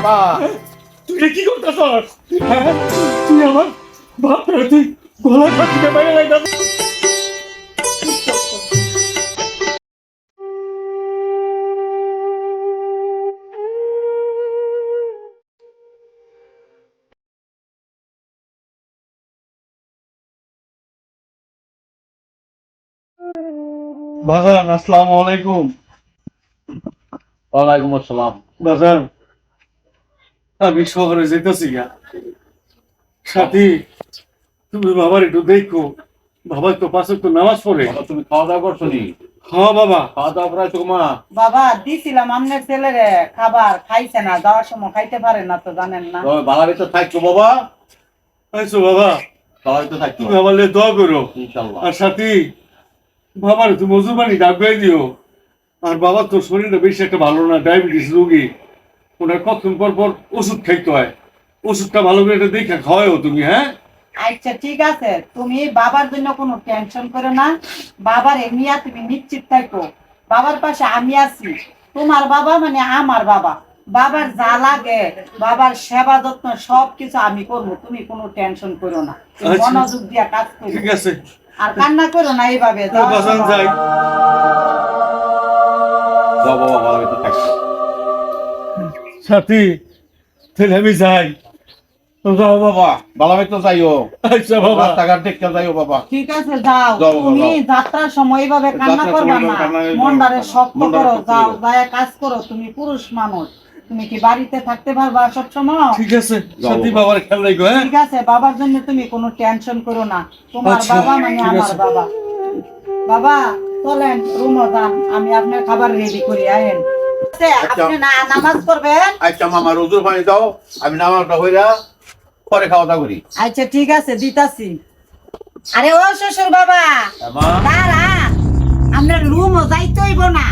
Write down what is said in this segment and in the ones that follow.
বাবা তুই কি করতেছস? হ্যাঁ তুই আমার বাপরে তুই গলা কাটিয়ে বাইরে লাইদা। বাজান আসসালামু আলাইকুম। ওয়ালাইকুম আসসালাম। বাজান আমি শহরে যেতেছি গা, সাথী তুমি বাবার একটু দেখো, বাবা তো পাশে তো নামাজ পড়ে। বাবা, তুমি খাওয়া দাওয়া করছো নি? হ্যাঁ বাবা। খাওয়া দাওয়া করাইছো মা? বাবা দিছিলাম আমনের ছেলেরে খাবার, খাইছে না, যাওয়ার সময় খাইতে পারে না তো জানেন না। তবে ভালো ভিতর থাকছো বাবা, আইসো বাবা, ভালো ভিতর থাকছো তুমি আমার লে দোয়া করো। ইনশাল্লাহ। আর সাথী বাবার তুমি মজুর পানি ডাকবে দিও। আর বাবার তো শরীরটা বেশি একটা ভালো না, ডায়াবেটিস রোগী, ওনার কতক্ষণ পর পর ওষুধ খাইতে হয়, ওষুধটা ভালো করে একটা দেখে খাওয়াও তুমি। হ্যাঁ আচ্ছা ঠিক আছে, তুমি বাবার জন্য কোনো টেনশন করো না, বাবার এমনিয়া তুমি নিশ্চিত থাকো, বাবার পাশে আমি আছি। তোমার বাবা মানে আমার বাবা, বাবার যা লাগে বাবার সেবা যত্ন সবকিছু আমি করবো, তুমি কোনো টেনশন করো না, তুমি আচ্ছা। মনোযোগ দিয়া কাজ করো। ঠিক আছে আর কান্না করো না এইভাবে। যাও বাজান বাবা। যাই। যাও বাবা, ভালো ভিতর থাকছো। সাথী তাহলে আমি যাই। যাও বাবা, ভালো ভিতর যাইও। আচ্ছা বাবা। রাস্তাঘাট দেখতে যাইও বাবা। ঠিক আছে যাও, যাও বাবা, তুমি যাও। যাত্রার সময় এইভাবে কান্না যাত্রার করবা সময় না, কান্না করবা না। মনটারে শক্ত মনটারে করো, শক্ত যাও করো। যায় কাজ করো, তুমি পুরুষ মানুষ, তুমি কি বাড়িতে থাকতে পারবা সব সময়? ঠিক আছে সাথী, বাবার খেয়াল রাখো। হ্যাঁ ঠিক আছে, বাবার জন্য তুমি কোনো টেনশন করো না, তোমার আচ্ছা, বাবা মানে ঠিক আমার আছে। বাবা। বাবা চলেন রুমে যান, আমি আপনার খাবার রেডি করি আইন। আপনি না নামাজ পড়বেন? আচ্ছা মামা, রোজুর পানি দাও, আমি নামাজটা হইরা পরে খাওয়া দাওয়া করি। আচ্ছা ঠিক আছে দিতাছি। আরে ও শ্বশুর বাবা, মা, দাঁড়া, আপনার রুমও যাইতে হইব না,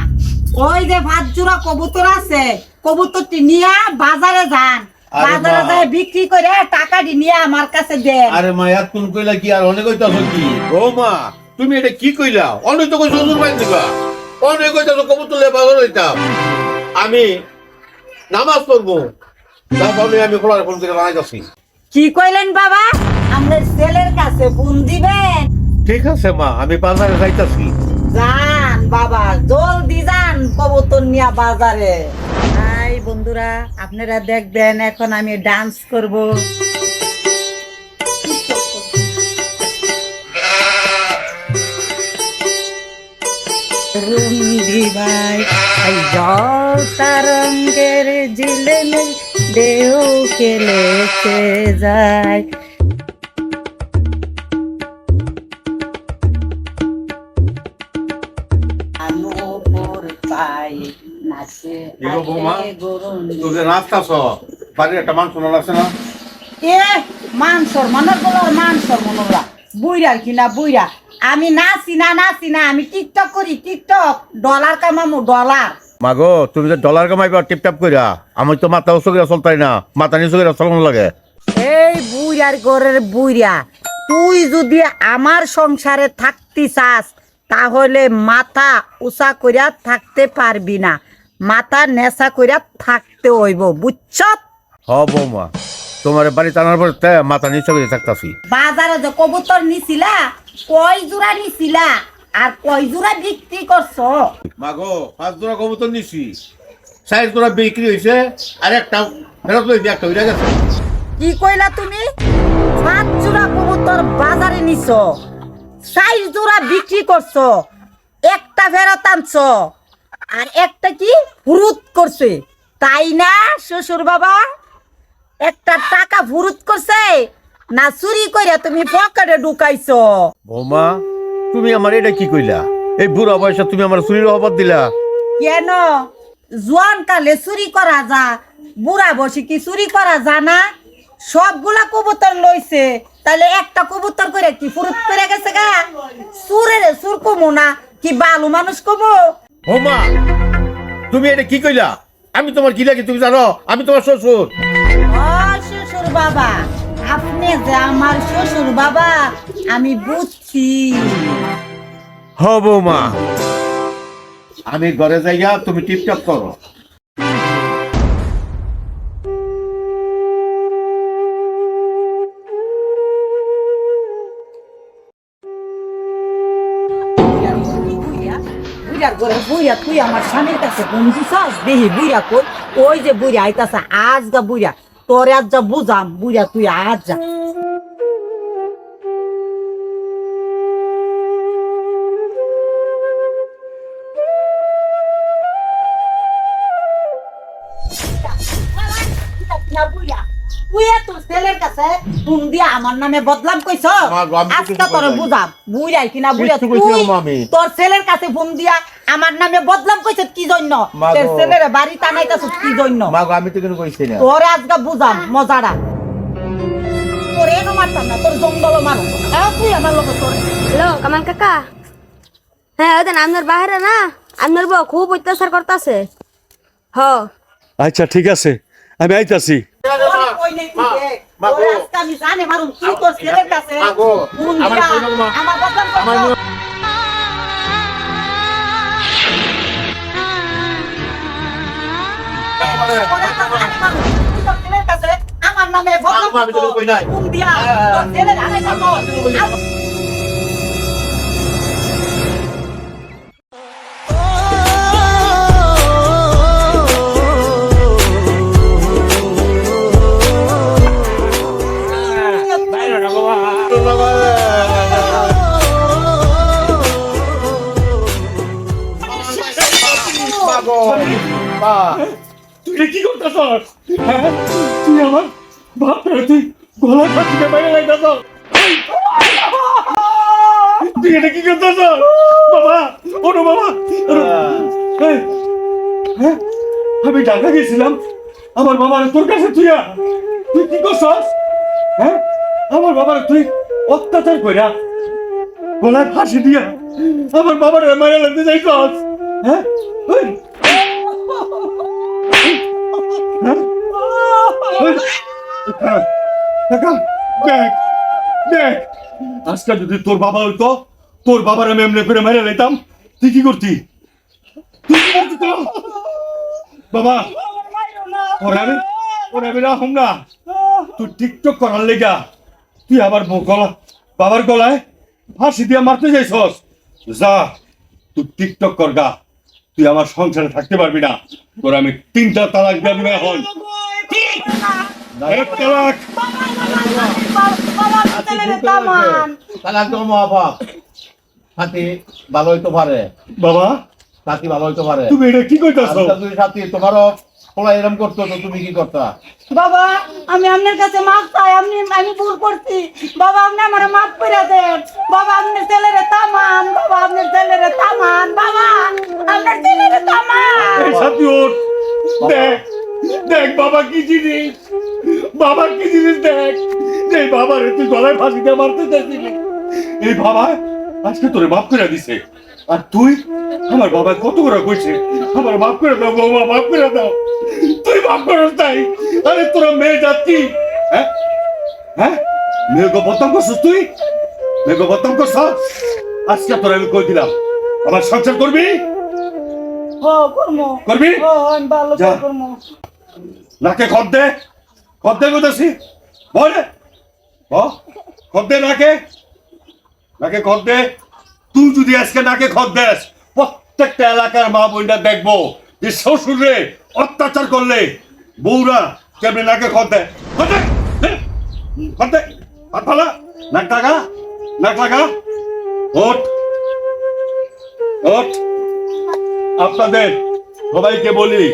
ওই যে ভাত জোড়া কবুতর আছে, কবুতরটি নিয়ে বাজারে যান, আরে বাজারে মা। যায় বিক্রি করে টাকাটি নিয়ে আমার কাছে দেন। আরে মা, এত কোন কইলা কি আর অনেক কইতাছো কি? ও মা, তুমি এটা কি কইলা? অনেক তো কইছো রোজুর পানি দিবা, অনেক কইতাছো কবুতর বাজার হইতাম। আমি নামাজ পড়বো, তারপরে আমি খোলার ফোন করে বানাইতাছি। কি কইলেন বাবা? আপনার ছেলের কাছে ফোন দিবেন? ঠিক আছে মা, আমি বাজারে যাইতাছি। যান বাবা, জলদি যান কবুতর নিয়ে বাজারে। হাই বন্ধুরা, আপনারা দেখবেন এখন আমি ডান্স করব। রুমদি ভাই এই জল তারঙ্গের ঝিলমিল ঢেউ খেলেছে যায়। আনুপুর পাই নাচে এগো বৌমা, আগে গরুন। তোদের নাচতাছ, বাড়ির একটা মান শোনা লাগছে না? এ মানসর মনের বলো, মানসর মনোরা বুইরা কি না বুইরা, আমি নাচি না, আমি টিকটক করি, টিকটক, ডলার কামামু ডলার। মাগো, তুমি যে ডলার কামাইবা টিপটাপ কইরা, আমি তো মাথা উঁচু করে চলতাই না, মাথা নিচু করে চলানো লাগে। এই বুইরার ঘরের বুইরা, তুই যদি আমার সংসারে থাকতে চাস তাহলে মাথা উঁচা কইরা থাকতে পারবি না, মাথা নেশা কইরা থাকতে হইব, বুঝছ? হ বৌমা, তোমার বাড়ি টানার পর মাথা নিচু করে থাকতাছি। বাজারে যে কবুতর নিছিলা, কয় জোড়া নিছিলা আর কয় জোড়া বিক্রি করছো? মাগো, 5 জোড়া কবুতর নিছি, 4 জোড়া বিক্রি হয়েছে, আর একটা ফেরত লইছি, একটা উড়ে গেছে। কি কইলা তুমি? 5 জোড়া কবুতর বাজারে নিছো, 4 জোড়া বিক্রি করছো, একটা ফেরত আনছো, আর একটা কি ফুরুত করছে, তাই না শ্বশুর বাবা? একটা টাকা ফুরুত করছে না চুরি কইরা তুমি পকেটে ঢুকাইছো? বৌমা, তুমি আমার এটা কি কইলা? এই বুড়া বয়সে তুমি আমার চুরির অপবাদ দিলা। কেন? জোয়ান কালে চুরি করা যা, বুড়া বসে কি চুরি করা যা না? সবগুলা কবুতর লইছে, তাহলে একটা কবুতর করে কি ফুরুত করে গেছে গা? সুরের সুর কমো না কি বালু মানুষ কমো? বৌমা, তুমি এটা কি কইলা? আমি তোমার কি লাগি তুমি জানো? আমি তোমার শ্বশুর। ও শ্বশুর বাবা, আপনি যে আমার শ্বশুর বাবা আমি বুঝছি। হ বৌমা, আমি ঘরে যাইয়া তুমি টিপটপ করো। বুইরার ঘরে বুইরা তুই আমার স্বামীর কাছে ফোন দিছস দেহি বুইরা কই ওই যে বুইরা আইতাছে আজ যা বুইরা তোরে আজ যা বুঝাম বুইরা তুই আজ যা তুই তোর ছেলের কাছে ফোন দিয়া আমার নামে বদলাম কইছ আজকে তোর বুঝাম বুইরাই কিনা বুইরা তুই তোর ছেলের কাছে ফোন দিয়া আমার নামে বদলাম কইছ কি জন্য তোর ছেলের বাড়ি টানাইতাছ কি জন্য আমি তো কোনো কইছি না তোর আজকে বুঝাম মজাটা তোর এনো মারতাম না তোর জঙ্গল মারো তুই আমার লোক তোর হ্যালো কামাল কাকা হ্যাঁ ওই দেন আপনার বাহিরে না আপনার বউ খুব অত্যাচার করতেছে হ আচ্ছা ঠিক আছে আমি আইতাছি আমি জানি মারুম কি তোর ছেলের কাছে ফোন দিয়া আমার বদলাম কইছ আমার নামে ফোন দিয়া তোর ছেলের আগে যাবো তুই কি করতেছস হ্যাঁ তুই আমার বাপরে তুই গলা কাটিয়ে বাইরে লাইতাছস তুই এটা কি করতেছস বাবা ওরে বাবা হ্যাঁ আমি ঢাকা গেছিলাম আমার বাবার তোর কাছে তুই কি করছস হ্যাঁ আমার বাবার তুই অত্যাচার কইরা গলায় ফাঁসি দিয়া আমার বাবার মারা লাগতে যাইছস হ্যাঁ আজকে যদি তোর বাবা হইতো তোর বাবার আমি এমনি করে মেরে লাইতাম তুই কি করতি বাবা ওরা আমি রাখুম না তুই টিকটক করার লেগা তুই আবার গলা বাবার গলায় ফাঁসি দিয়ে মারতে যাইছস যা তুই টিকটক কর গা তুই আমার সংসারে থাকতে পারবি না তোর আমি 3টা তালাক দিয়ে দিব এখন এক তালাক তালাক তো মা বাপ সাথী ভালো হইতে পারে বাবা সাথী ভালো হইতে পারে তুমি এটা কি কইতাছো তুমি সাথী তোমারও পোলা এরকম করতো তো তুমি কি করতা বাবা আমি আপনার কাছে মাপ চাই আমি ভুল করছি বাবা আপনি আমার মাফ করে দেন বাবা আপনার ছেলেরে তামান বাবা আপনার ছেলেরে তামান বাবা আপনার ছেলেরে তামান এই সাথী ওঠ দেখ দেখ বাবা কি জিনিস দেখ যে বাবারে তুই গলায় ফাঁসি দিয়ে মারতে চাইছিলি এই বাবা আজকে তোরে মাফ করে দিছে আর তুই আমার বাবা কত করে কইছে আমার মাফ করে দাও বৌমা মাফ করে দাও তুই মাফ করস তাই আরে তোরা মেয়ে যাচ্ছি হ্যাঁ হ্যাঁ মেয়েকে বদনাম করছিস তুই মেয়েকে বদনাম করছ আজকে তোরা আমি কই দিলাম আমার সংসার করবি করবি যা। নাকে খদ দে কোথাছি বলে খদ দে নাকে খদ দে তুই যদি আজকে নাকে খদ দেস প্রত্যেকটা এলাকার মা বোনটা দেখবো যে শ্বশুরে অত্যাচার করলে বউরা কেমনি নাকে খদ দেয় খদ দে হাত ফালা নাক লাগা ওঠ আপনাদের সবাইকে বলি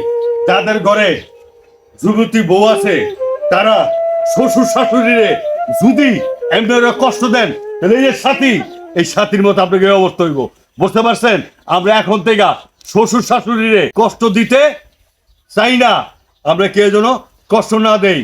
যাদের ঘরে যুবতী বউ আছে তারা শ্বশুর শাশুড়িরে যদি এমনি কষ্ট দেন তাহলে এই সাথীর মতো আপনাকে অবস্থা হইব বুঝতে পারছেন আমরা এখন থেকে শ্বশুর শাশুড়িরে কষ্ট দিতে চাই না আমরা কেউ যেন কষ্ট না দেই